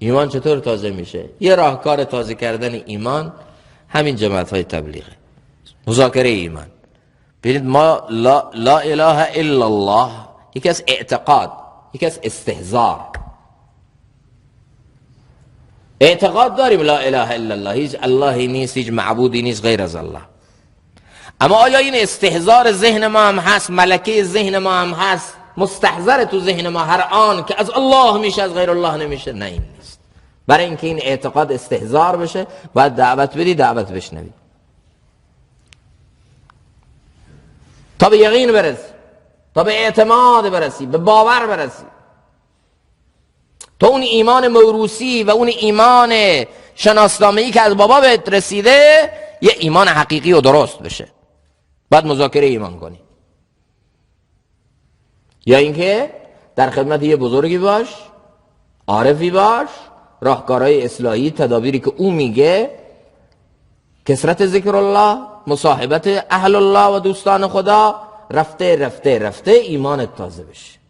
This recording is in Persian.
ایمان چطور تازه میشه؟ یه راهکار تازه کردن ایمان همین جماعت های تبلیغه، مذاکره ایمان. ببینید ما لا اله الا الله یکی از اعتقاد، یکی از استحضار. اعتقاد داریم لا اله الا الله، هیچ اللهی نیست، هیچ معبودی نیست غیر از الله. اما آیا این استحضار ذهن ما هم هست، ملکه ذهن ما هم هست، مستحضر تو ذهن ما هر آن که از الله میشه از غیر الله نمیشه؟ نه، این نیست. برای اینکه این اعتقاد استحضار بشه باید دعوت بدی، دعوت بشنوی تا به یقین برسی، تا به اعتماد برسی، به باور برسی، تا اون ایمان موروثی و اون ایمان شناسنامه‌ای که از بابا بهت رسیده یه ایمان حقیقی و درست بشه. باید مذاکره ایمان کنی، یا اینکه در خدمت یه بزرگی باش، عارفی باش، راهکارهای اصلاحی تدابیری که او میگه، کثرت ذکر الله، مصاحبت اهل الله و دوستان خدا، رفته رفته رفته ایمانت تازه بشه.